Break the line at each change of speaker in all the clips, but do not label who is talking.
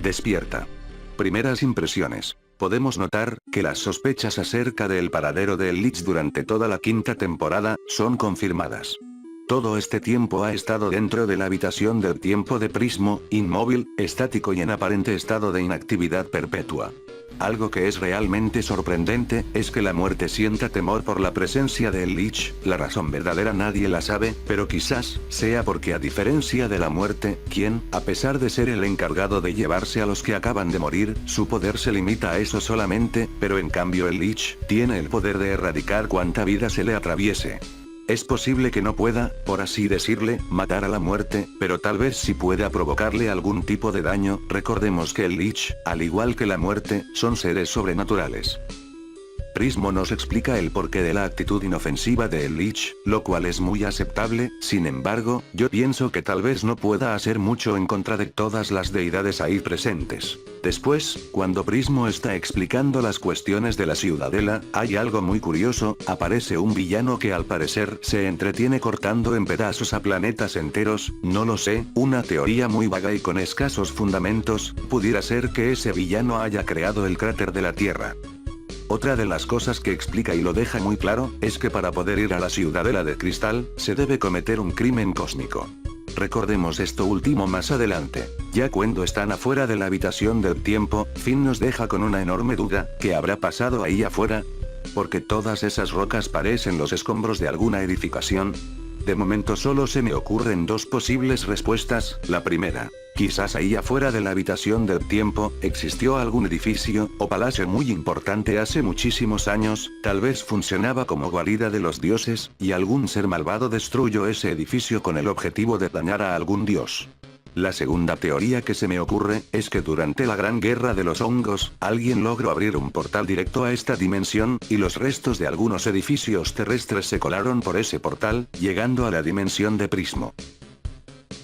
Despierta. Primeras impresiones. Podemos notar que las sospechas acerca del paradero de Lich durante toda la quinta temporada son confirmadas. Todo este tiempo ha estado dentro de la habitación del tiempo de Prismo, inmóvil, estático y en aparente estado de inactividad perpetua. Algo que es realmente sorprendente, es que la muerte sienta temor por la presencia del Lich. La razón verdadera nadie la sabe, pero quizás sea porque a diferencia de la muerte, quien, a pesar de ser el encargado de llevarse a los que acaban de morir, su poder se limita a eso solamente, pero en cambio el Lich, tiene el poder de erradicar cuanta vida se le atraviese. Es posible que no pueda, por así decirle, matar a la muerte, pero tal vez sí pueda provocarle algún tipo de daño. Recordemos que el Lich, al igual que la muerte, son seres sobrenaturales. Prismo nos explica el porqué de la actitud inofensiva de el Lich, lo cual es muy aceptable. Sin embargo, yo pienso que tal vez no pueda hacer mucho en contra de todas las deidades ahí presentes. Después, cuando Prismo está explicando las cuestiones de la ciudadela, hay algo muy curioso. Aparece un villano que al parecer se entretiene cortando en pedazos a planetas enteros. No lo sé, una teoría muy vaga y con escasos fundamentos. Pudiera ser que ese villano haya creado el cráter de la Tierra. Otra de las cosas que explica y lo deja muy claro, es que para poder ir a la ciudadela de cristal, se debe cometer un crimen cósmico. Recordemos esto último más adelante. Ya cuando están afuera de la habitación del tiempo, Finn nos deja con una enorme duda. ¿Qué habrá pasado ahí afuera? Porque todas esas rocas parecen los escombros de alguna edificación. De momento solo se me ocurren dos posibles respuestas. La primera, quizás ahí afuera de la habitación del tiempo, existió algún edificio o palacio muy importante hace muchísimos años, tal vez funcionaba como guarida de los dioses, y algún ser malvado destruyó ese edificio con el objetivo de dañar a algún dios. La segunda teoría que se me ocurre, es que durante la Gran Guerra de los Hongos, alguien logró abrir un portal directo a esta dimensión, y los restos de algunos edificios terrestres se colaron por ese portal, llegando a la dimensión de Prismo.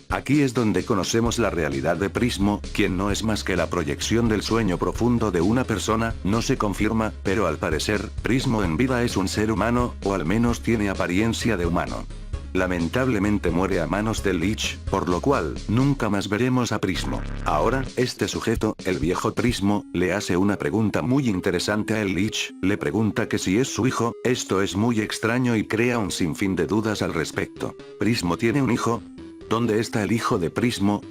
Aquí es donde conocemos la realidad de Prismo, quien no es más que la proyección del sueño profundo de una persona. No se confirma, pero al parecer, Prismo en vida es un ser humano, o al menos tiene apariencia de humano. Lamentablemente muere a manos del Lich, por lo cual, nunca más veremos a Prismo. Ahora, este sujeto, el viejo Prismo, le hace una pregunta muy interesante a el Lich. Le pregunta que si es su hijo. Esto es muy extraño y crea un sinfín de dudas al respecto. ¿Prismo tiene un hijo? ¿Dónde está el hijo de Prismo?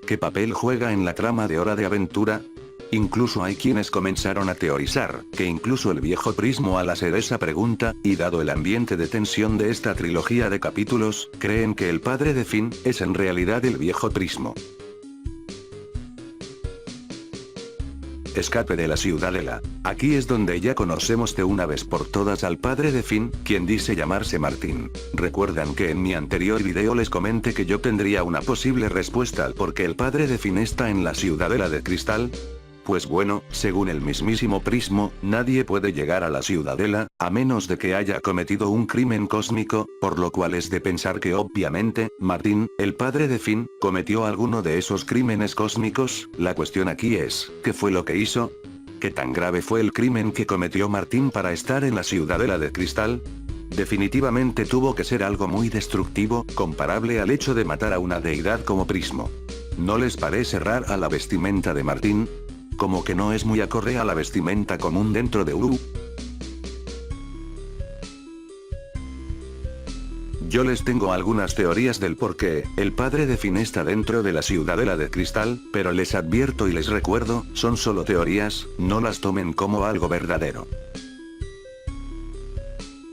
¿Qué papel juega en la trama de Hora de Aventura? Incluso hay quienes comenzaron a teorizar, que incluso el viejo Prismo al hacer esa pregunta, y dado el ambiente de tensión de esta trilogía de capítulos, creen que el padre de Finn, es en realidad el viejo Prismo. Escape de la ciudadela. Aquí es donde ya conocemos de una vez por todas al padre de Finn, quien dice llamarse Martín. ¿Recuerdan que en mi anterior video les comenté que yo tendría una posible respuesta al por qué el padre de Finn está en la ciudadela de cristal? Pues bueno, según el mismísimo Prismo, nadie puede llegar a la ciudadela, a menos de que haya cometido un crimen cósmico, por lo cual es de pensar que obviamente, Martín, el padre de Finn, cometió alguno de esos crímenes cósmicos. La cuestión aquí es, ¿qué fue lo que hizo? ¿Qué tan grave fue el crimen que cometió Martín para estar en la ciudadela de cristal? Definitivamente tuvo que ser algo muy destructivo, comparable al hecho de matar a una deidad como Prismo. ¿No les parece rara la vestimenta de Martín? Como que no es muy acorde a la vestimenta común dentro de Uru. Yo les tengo algunas teorías del por qué el padre de Finn está dentro de la ciudadela de cristal, pero les advierto y les recuerdo, son solo teorías, no las tomen como algo verdadero.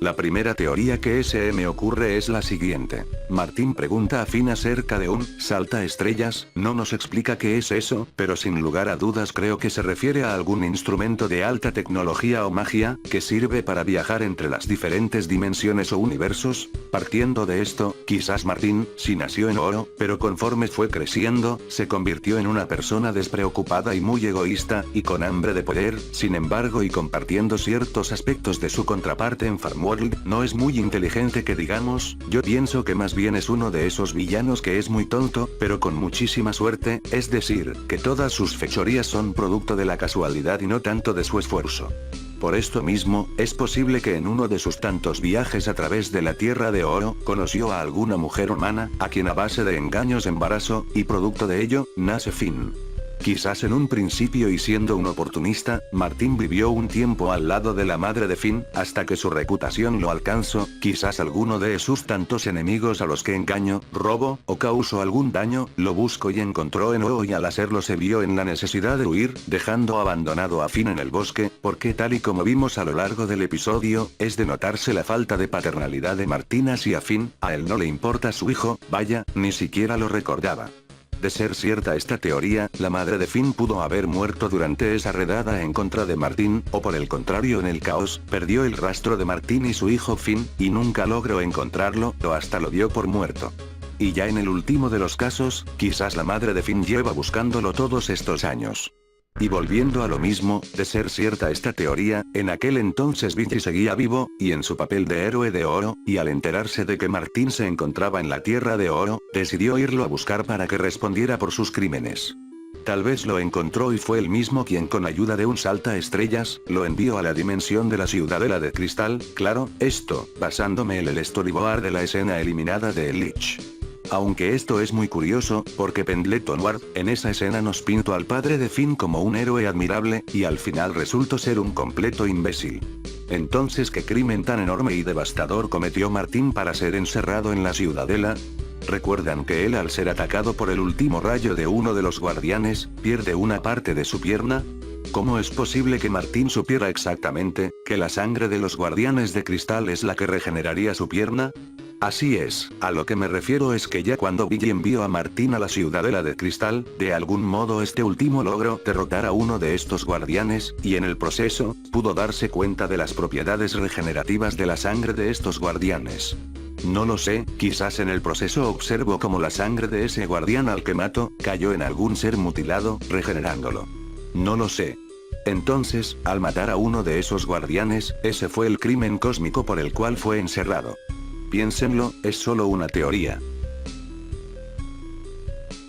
La primera teoría que se me ocurre es la siguiente. Martín pregunta a Finn acerca de un saltaestrellas, no nos explica qué es eso, pero sin lugar a dudas creo que se refiere a algún instrumento de alta tecnología o magia, que sirve para viajar entre las diferentes dimensiones o universos. Partiendo de esto, quizás Martín, sí nació en oro, pero conforme fue creciendo, se convirtió en una persona despreocupada y muy egoísta, y con hambre de poder. Sin embargo, y compartiendo ciertos aspectos de su contraparte en Farmworld, no es muy inteligente que digamos. Yo pienso que más bien es uno de esos villanos que es muy tonto, pero con muchísima suerte, es decir, que todas sus fechorías son producto de la casualidad y no tanto de su esfuerzo. Por esto mismo, es posible que en uno de sus tantos viajes a través de la Tierra de Oro, conoció a alguna mujer humana, a quien a base de engaños embarazó, y producto de ello, nace Finn. Quizás en un principio y siendo un oportunista, Martín vivió un tiempo al lado de la madre de Finn, hasta que su reputación lo alcanzó, quizás alguno de sus tantos enemigos a los que engañó, robó, o causó algún daño, lo buscó y encontró en nuevo y al hacerlo se vio en la necesidad de huir, dejando abandonado a Finn en el bosque, porque tal y como vimos a lo largo del episodio, es de notarse la falta de paternalidad de Martín hacia Finn, a él no le importa su hijo, vaya, ni siquiera lo recordaba. De ser cierta esta teoría, la madre de Finn pudo haber muerto durante esa redada en contra de Martín, o por el contrario en el caos, perdió el rastro de Martín y su hijo Finn, y nunca logró encontrarlo, o hasta lo dio por muerto. Y ya en el último de los casos, quizás la madre de Finn lleva buscándolo todos estos años. Y volviendo a lo mismo, de ser cierta esta teoría, en aquel entonces Billy seguía vivo, y en su papel de héroe de oro, y al enterarse de que Martín se encontraba en la Tierra de Oro, decidió irlo a buscar para que respondiera por sus crímenes. Tal vez lo encontró y fue él mismo quien con ayuda de un saltaestrellas, lo envió a la dimensión de la Ciudadela de Cristal, claro, esto, basándome en el storyboard de la escena eliminada de El Lich. Aunque esto es muy curioso, porque Pendleton Ward, en esa escena nos pintó al padre de Finn como un héroe admirable, y al final resultó ser un completo imbécil. Entonces, ¿qué crimen tan enorme y devastador cometió Martín para ser encerrado en la Ciudadela? ¿Recuerdan que él al ser atacado por el último rayo de uno de los guardianes, pierde una parte de su pierna? ¿Cómo es posible que Martín supiera exactamente, que la sangre de los guardianes de cristal es la que regeneraría su pierna? Así es, a lo que me refiero es que ya cuando Billy envió a Martín a la Ciudadela de Cristal, de algún modo este último logró derrotar a uno de estos guardianes, y en el proceso, pudo darse cuenta de las propiedades regenerativas de la sangre de estos guardianes. No lo sé, quizás en el proceso observo cómo la sangre de ese guardián al que mató, cayó en algún ser mutilado, regenerándolo. No lo sé. Entonces, al matar a uno de esos guardianes, ese fue el crimen cósmico por el cual fue encerrado. Piénsenlo, es solo una teoría.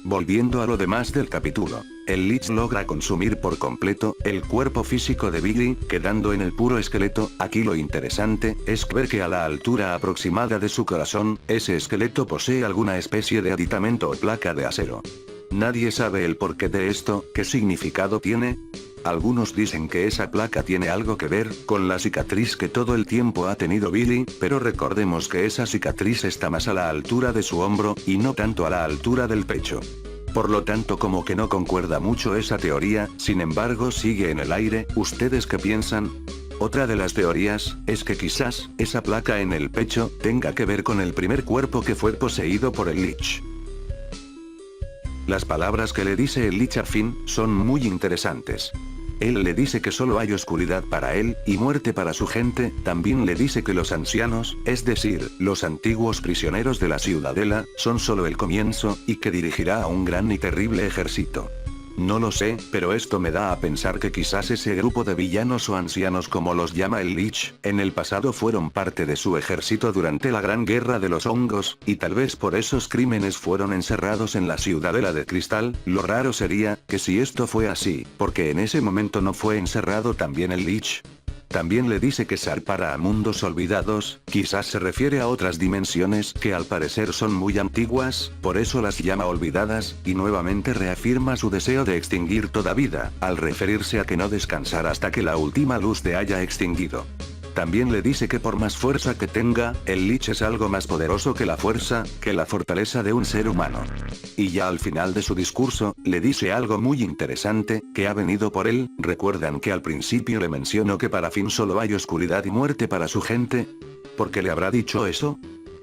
Volviendo a lo demás del capítulo, el Lich logra consumir por completo el cuerpo físico de Billy, quedando en el puro esqueleto. Aquí lo interesante es ver que a la altura aproximada de su corazón, ese esqueleto posee alguna especie de aditamento o placa de acero. Nadie sabe el porqué de esto, qué significado tiene. Algunos dicen que esa placa tiene algo que ver con la cicatriz que todo el tiempo ha tenido Billy, pero recordemos que esa cicatriz está más a la altura de su hombro, y no tanto a la altura del pecho. Por lo tanto, como que no concuerda mucho esa teoría, sin embargo sigue en el aire. ¿Ustedes qué piensan? Otra de las teorías, es que quizás, esa placa en el pecho, tenga que ver con el primer cuerpo que fue poseído por el Lich. Las palabras que le dice el Lich a Finn, son muy interesantes. Él le dice que solo hay oscuridad para él, y muerte para su gente. También le dice que los ancianos, es decir, los antiguos prisioneros de la Ciudadela, son solo el comienzo, y que dirigirá a un gran y terrible ejército. No lo sé, pero esto me da a pensar que quizás ese grupo de villanos o ancianos como los llama el Lich, en el pasado fueron parte de su ejército durante la Gran Guerra de los Hongos, y tal vez por esos crímenes fueron encerrados en la Ciudadela de Cristal. Lo raro sería, que si esto fue así, porque en ese momento no fue encerrado también el Lich. También le dice que zarpara a mundos olvidados, quizás se refiere a otras dimensiones que al parecer son muy antiguas, por eso las llama olvidadas, y nuevamente reafirma su deseo de extinguir toda vida, al referirse a que no descansará hasta que la última luz te haya extinguido. También le dice que por más fuerza que tenga, el Lich es algo más poderoso que la fuerza, que la fortaleza de un ser humano. Y ya al final de su discurso, le dice algo muy interesante, que ha venido por él. ¿Recuerdan que al principio le mencionó que para Finn solo hay oscuridad y muerte para su gente? ¿Por qué le habrá dicho eso?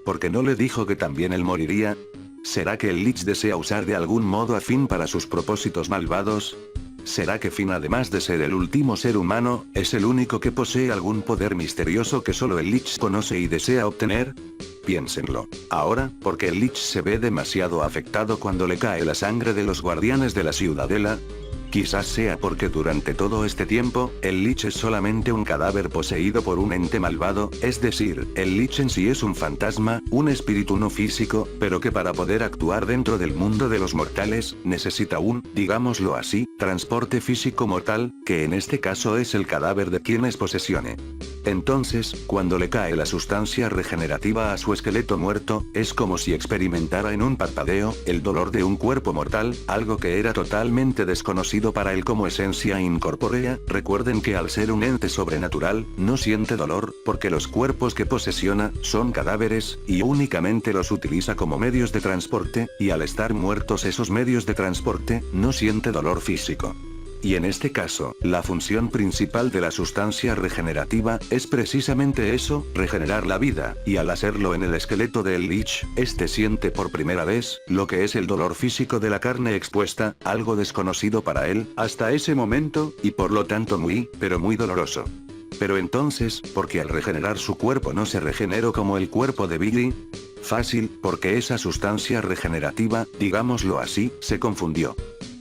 ¿Por qué no le dijo que también él moriría? ¿Será que el Lich desea usar de algún modo a Finn para sus propósitos malvados? ¿Será que Finn, además de ser el último ser humano, es el único que posee algún poder misterioso que solo el Lich conoce y desea obtener? Piénsenlo. Ahora, porque el Lich se ve demasiado afectado cuando le cae la sangre de los guardianes de la Ciudadela. Quizás sea porque durante todo este tiempo, el Lich es solamente un cadáver poseído por un ente malvado, es decir, el Lich en sí es un fantasma, un espíritu no físico, pero que para poder actuar dentro del mundo de los mortales, necesita un, digámoslo así, transporte físico mortal, que en este caso es el cadáver de quien es posesione. Entonces, cuando le cae la sustancia regenerativa a su esqueleto muerto, es como si experimentara en un parpadeo, el dolor de un cuerpo mortal, algo que era totalmente desconocido para él como esencia incorpórea. Recuerden que al ser un ente sobrenatural, no siente dolor, porque los cuerpos que posesiona, son cadáveres, y únicamente los utiliza como medios de transporte, y al estar muertos esos medios de transporte, no siente dolor físico. Y en este caso, la función principal de la sustancia regenerativa, es precisamente eso, regenerar la vida, y al hacerlo en el esqueleto del Lich, este siente por primera vez, lo que es el dolor físico de la carne expuesta, algo desconocido para él, hasta ese momento, y por lo tanto muy, pero muy doloroso. Pero entonces, ¿por qué al regenerar su cuerpo no se regeneró como el cuerpo de Billy? Fácil, porque esa sustancia regenerativa, digámoslo así, se confundió.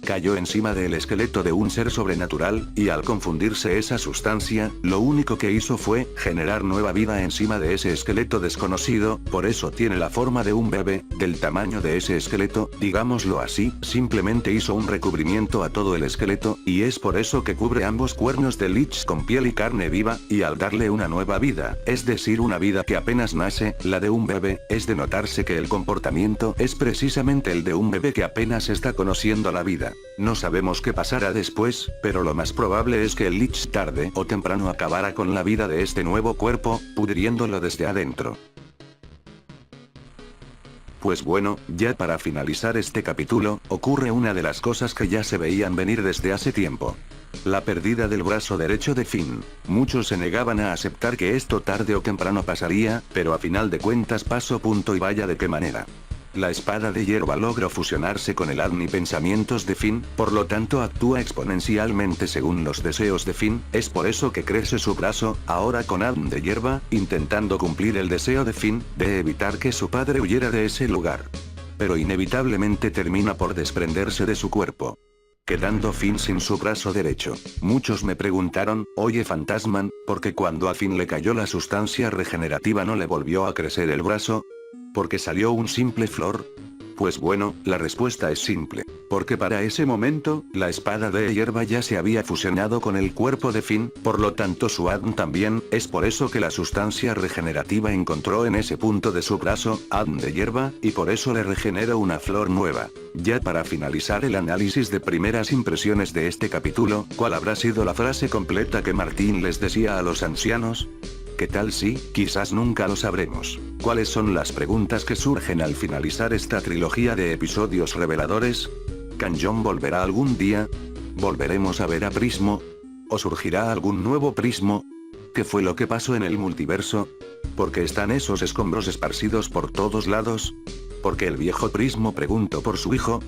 Cayó encima del esqueleto de un ser sobrenatural, y al confundirse esa sustancia, lo único que hizo fue generar nueva vida encima de ese esqueleto desconocido, por eso tiene la forma de un bebé, del tamaño de ese esqueleto, digámoslo así, simplemente hizo un recubrimiento a todo el esqueleto, y es por eso que cubre ambos cuernos de Lich con piel y carne viva, y al darle una nueva vida, es decir una vida que apenas nace, la de un bebé, es de notarse que el comportamiento es precisamente el de un bebé que apenas está conociendo la vida. No sabemos qué pasará después, pero lo más probable es que el Lich tarde o temprano acabará con la vida de este nuevo cuerpo, pudriéndolo desde adentro. Pues bueno, ya para finalizar este capítulo, ocurre una de las cosas que ya se veían venir desde hace tiempo. La pérdida del brazo derecho de Finn. Muchos se negaban a aceptar que esto tarde o temprano pasaría, pero a final de cuentas pasó, punto, y vaya de qué manera. La espada de hierba logró fusionarse con el ADN y pensamientos de Finn, por lo tanto actúa exponencialmente según los deseos de Finn, es por eso que crece su brazo, ahora con ADN de hierba, intentando cumplir el deseo de Finn, de evitar que su padre huyera de ese lugar. Pero inevitablemente termina por desprenderse de su cuerpo, quedando Finn sin su brazo derecho. Muchos me preguntaron, oye Fantasman, ¿por qué cuando a Finn le cayó la sustancia regenerativa no le volvió a crecer el brazo? ¿Porque salió un simple flor? Pues bueno, la respuesta es simple. Porque para ese momento, la espada de hierba ya se había fusionado con el cuerpo de Finn, por lo tanto su ADN también, es por eso que la sustancia regenerativa encontró en ese punto de su brazo, ADN de hierba, y por eso le regeneró una flor nueva. Ya para finalizar el análisis de primeras impresiones de este capítulo, ¿cuál habrá sido la frase completa que Martín les decía a los ancianos? ¿Qué tal si? Quizás nunca lo sabremos. ¿Cuáles son las preguntas que surgen al finalizar esta trilogía de episodios reveladores? ¿Kanjon volverá algún día? ¿Volveremos a ver a Prismo? ¿O surgirá algún nuevo Prismo? ¿Qué fue lo que pasó en el multiverso? ¿Por qué están esos escombros esparcidos por todos lados? ¿Por qué el viejo Prismo preguntó por su hijo?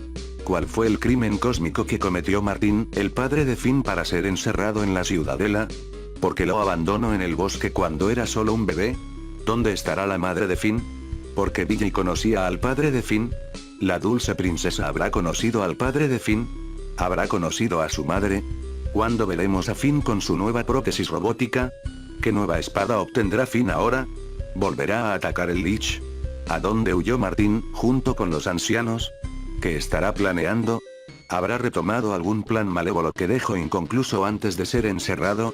¿Cuál fue el crimen cósmico que cometió Martín, el padre de Finn, para ser encerrado en la ciudadela? ¿Por qué lo abandonó en el bosque cuando era solo un bebé? ¿Dónde estará la madre de Finn? ¿Por qué Billy conocía al padre de Finn? ¿La dulce princesa habrá conocido al padre de Finn? ¿Habrá conocido a su madre? ¿Cuándo veremos a Finn con su nueva prótesis robótica? ¿Qué nueva espada obtendrá Finn ahora? ¿Volverá a atacar el Lich? ¿A dónde huyó Martín, junto con los ancianos? ¿Qué estará planeando? ¿Habrá retomado algún plan malévolo que dejó inconcluso antes de ser encerrado?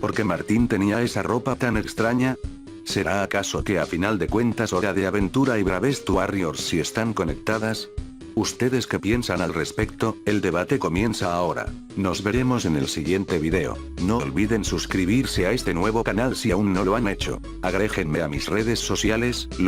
¿Por qué Martín tenía esa ropa tan extraña? ¿Será acaso que a final de cuentas Hora de Aventura y Bravest Warriors sí están conectadas? ¿Ustedes qué piensan al respecto? El debate comienza ahora. Nos veremos en el siguiente video. No olviden suscribirse a este nuevo canal si aún no lo han hecho. Agréguenme a mis redes sociales, los